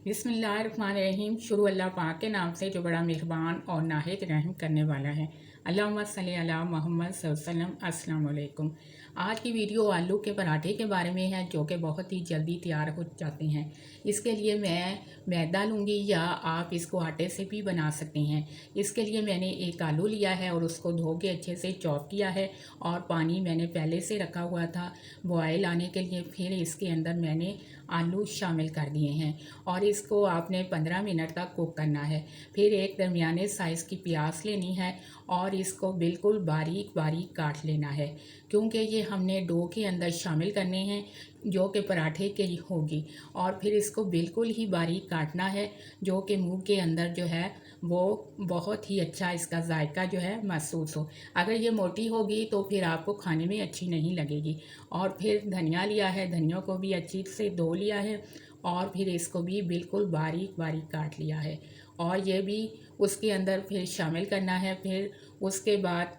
बिस्मिल्लाहिर्रहमानिर्रहीम। शुरू अल्लाह पाक के नाम से जो बड़ा मेहरबान और नाहित रहम करने वाला है। अल्लाहुम्मा सल्ली अला मोहम्मद सल्लल्लाहु अलैहि वसल्लम। अस्सलाम वालेकुम। आज की वीडियो आलू के पराठे के बारे में है, जो कि बहुत ही जल्दी तैयार हो जाते हैं। इसके लिए मैं मैदा लूँगी या आप इसको आटे से भी बना सकते हैं। इसके लिए मैंने एक आलू लिया है और उसको धो के अच्छे से चॉप किया है और पानी मैंने पहले से रखा हुआ था बॉयल आने के लिए। फिर इसके अंदर मैंने आलू शामिल कर दिए हैं और इसको आपने 15 मिनट तक कुक करना है। फिर एक दरमियाने साइज़ की प्याज लेनी है और इसको बिल्कुल बारीक बारीक काट लेना है, क्योंकि ये हमने डो के अंदर शामिल करने हैं जो कि पराठे के होगी। और फिर इसको बिल्कुल ही बारीक काटना है, जो कि मुंह के अंदर जो है वो बहुत ही अच्छा इसका जायका जो है महसूस हो। अगर ये मोटी होगी तो फिर आपको खाने में अच्छी नहीं लगेगी। और फिर धनिया लिया है, धनिया को भी अच्छी से धो लिया है और फिर इसको भी बिल्कुल बारीक बारीक काट लिया है और ये भी उसके अंदर फिर शामिल करना है। फिर उसके बाद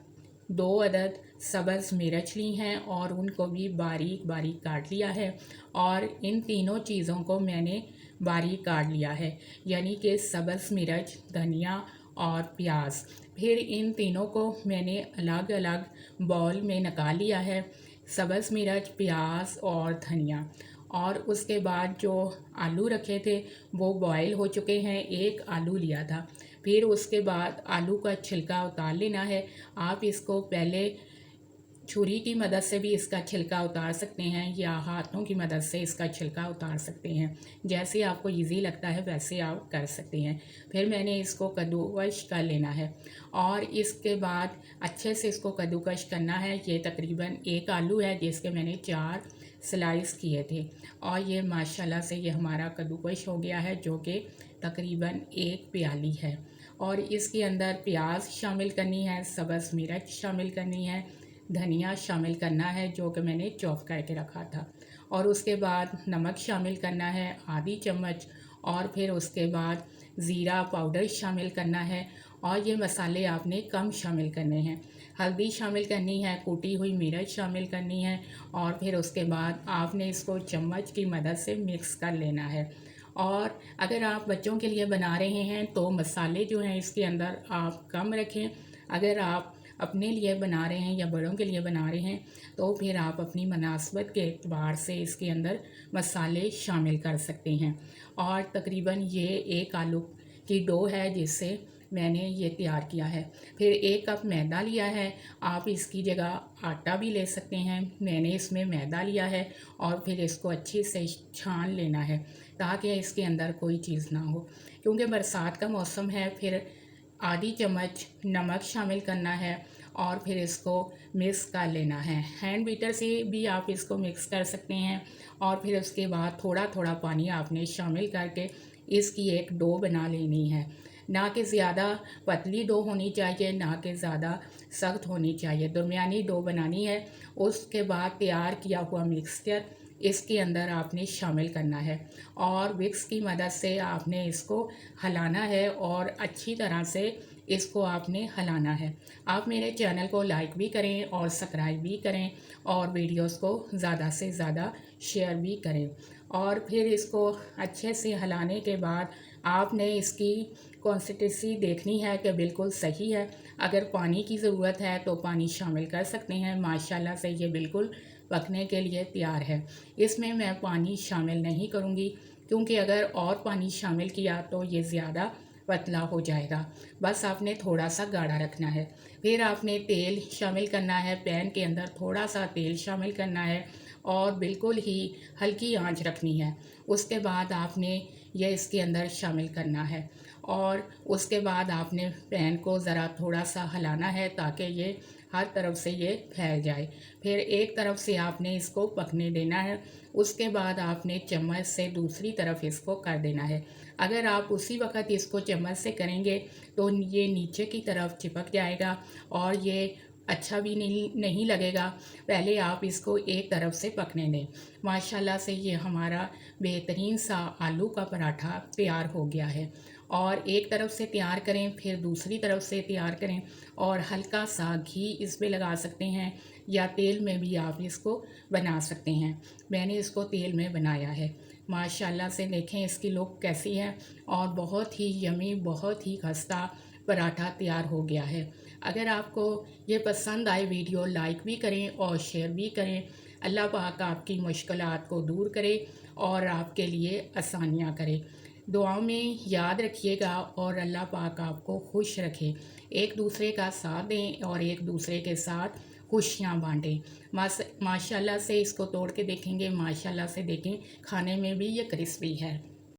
2 अदद सब्ज़ मिर्च ली हैं और उनको भी बारीक बारीक काट लिया है। और इन तीनों चीज़ों को मैंने बारीक काट लिया है, यानी कि सब्ज़ मिर्च, धनिया और प्याज। फिर इन तीनों को मैंने अलग अलग बाउल में निकाल लिया है, सब्ज़ मिर्च, प्याज और धनिया। और उसके बाद जो आलू रखे थे वो बॉयल हो चुके हैं, एक आलू लिया था। फिर उसके बाद आलू का छिलका उतार लेना है। आप इसको पहले छुरी की मदद से भी इसका छिलका उतार सकते हैं या हाथों की मदद से इसका छिलका उतार सकते हैं, जैसे आपको इजी लगता है वैसे आप कर सकते हैं। फिर मैंने इसको कद्दूकश कर लेना है और इसके बाद अच्छे से इसको कद्दूकश करना है। ये तकरीबन एक आलू है जिसके मैंने 4 स्लाइस किए थे और ये माशाल्लाह से ये हमारा कद्दूकश हो गया है, जो कि तकरीबन 1 प्याली है। और इसके अंदर प्याज शामिल करनी है, सब्ज़ मिर्च शामिल करनी है, धनिया शामिल करना है जो कि मैंने चॉप करके रखा था, और उसके बाद नमक शामिल करना है आधी चम्मच, और फिर उसके बाद ज़ीरा पाउडर शामिल करना है और ये मसाले आपने कम शामिल करने हैं। हल्दी शामिल करनी है, कूटी हुई मिर्च शामिल करनी है और फिर उसके बाद आपने इसको चम्मच की मदद से मिक्स कर लेना है। और अगर आप बच्चों के लिए बना रहे हैं तो मसाले जो हैं इसके अंदर आप कम रखें। अगर आप अपने लिए बना रहे हैं या बड़ों के लिए बना रहे हैं तो फिर आप अपनी मुनासबत के एतबार से इसके अंदर मसाले शामिल कर सकते हैं। और तकरीबन ये 1 आलू की डो है जिससे मैंने ये तैयार किया है। फिर 1 कप मैदा लिया है, आप इसकी जगह आटा भी ले सकते हैं। मैंने इसमें मैदा लिया है और फिर इसको अच्छे से छान लेना है ताकि इसके अंदर कोई चीज़ ना हो, क्योंकि बरसात का मौसम है। फिर आधी चम्मच नमक शामिल करना है और फिर इसको मिक्स कर लेना है। हैंड बीटर से भी आप इसको मिक्स कर सकते हैं और फिर उसके बाद थोड़ा थोड़ा पानी आपने शामिल करके इसकी एक डो बना लेनी है। ना कि ज़्यादा पतली डो होनी चाहिए, ना कि ज़्यादा सख्त होनी चाहिए, दरमियानी डो बनानी है। उसके बाद तैयार किया हुआ मिक्सचर इसके अंदर आपने शामिल करना है और विक्स की मदद से आपने इसको हिलाना है और अच्छी तरह से इसको आपने हिलाना है। आप मेरे चैनल को लाइक भी करें और सब्सक्राइब भी करें और वीडियोस को ज़्यादा से ज़्यादा शेयर भी करें। और फिर इसको अच्छे से हिलाने के बाद आपने इसकी कंसिस्टेंसी देखनी है कि बिल्कुल सही है। अगर पानी की ज़रूरत है तो पानी शामिल कर सकते हैं। माशाल्लाह से ये बिल्कुल पकने के लिए तैयार है। इसमें मैं पानी शामिल नहीं करूँगी, क्योंकि अगर और पानी शामिल किया तो ये ज़्यादा पतला हो जाएगा। बस आपने थोड़ा सा गाढ़ा रखना है। फिर आपने तेल शामिल करना है, पैन के अंदर थोड़ा सा तेल शामिल करना है और बिल्कुल ही हल्की आंच रखनी है। उसके बाद आपने ये इसके अंदर शामिल करना है और उसके बाद आपने पैन को ज़रा थोड़ा सा हिलाना है ताकि ये हर तरफ से ये फैल जाए। फिर एक तरफ से आपने इसको पकने देना है, उसके बाद आपने चम्मच से दूसरी तरफ इसको कर देना है। अगर आप उसी वक्त इसको चम्मच से करेंगे तो ये नीचे की तरफ चिपक जाएगा और ये अच्छा भी नहीं लगेगा। पहले आप इसको एक तरफ से पकने दें। माशाल्लाह से ये हमारा बेहतरीन सा आलू का पराठा तैयार हो गया है। और एक तरफ से तैयार करें फिर दूसरी तरफ से तैयार करें और हल्का सा घी इस पे लगा सकते हैं या तेल में भी आप इसको बना सकते हैं। मैंने इसको तेल में बनाया है। माशाल्लाह से देखें इसकी लुक कैसी है और बहुत ही यमी, बहुत ही खस्ता पराठा तैयार हो गया है। अगर आपको ये पसंद आए वीडियो लाइक भी करें और शेयर भी करें। अल्लाह पाक आपकी मुश्किलात को दूर करे और आपके लिए आसानियाँ करे। दुआओं में याद रखिएगा और अल्लाह पाक आपको खुश रखे। एक दूसरे का साथ दें और एक दूसरे के साथ खुशियाँ बांटें। माशाल्लाह से इसको तोड़ के देखेंगे, माशाल्लाह से देखें खाने में भी ये क्रिस्पी है।